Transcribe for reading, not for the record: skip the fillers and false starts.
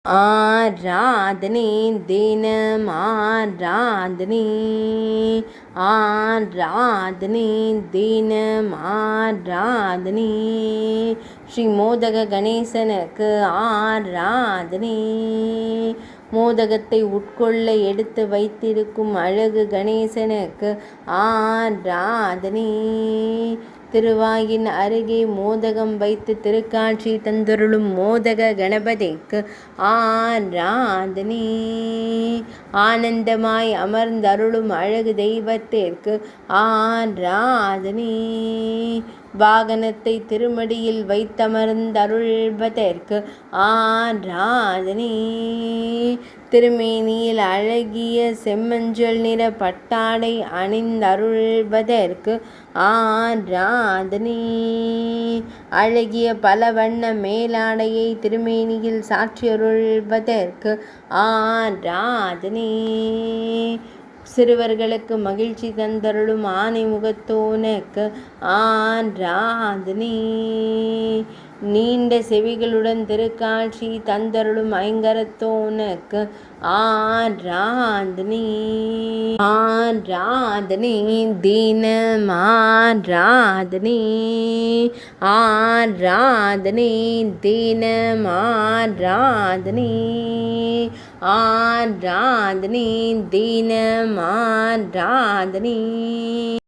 ஆராதனை தினம் ஆராதனை ஆராதனை தினம் ஆராதனை ஸ்ரீ மோதக கணேசனுக்கு ஆராதனை. மோதகத்தை உட்கொள்ள எடுத்து வைத்திருக்கும் அழகு கணேசனுக்கு ஆராதனை. திருவாயின் அருகே மோதகம் வைத்து திருக்காட்சி தந்தருளும் மோதக கணபதிக்கு ஆராதனை. ஆனந்தமாய் அமர்ந்தருளும் அழகு தெய்வத்திற்கு ஆராதனை. வாகனத்தை திருமடியில் வைத்தமர்ந்தருள்வதற்கு ஆராதனை. திருமேனியில் அழகிய செம்மஞ்சள் நிற பட்டாடை அணிந்தருள்வதற்கு ஆராதனை. அழகிய பல வண்ண மேலாடையை திருமேனியில் சாற்றியருள்வதற்கு ஆராதனை. சிறுவர்களுக்கு மகிழ்ச்சி தந்தருளும் ஆனை முகத்தோனுக்கு ஆராதனை. நீண்ட செவிகளுடன் திருக்காட்சி தந்தருளும் ஐங்கரத்தோனுக்கு ஆராதனை. ஆராதனை தினம் ஆராதனை ஆராதனை தினம் ஆராதனை ஆராதனை தினம் ஆராதனை.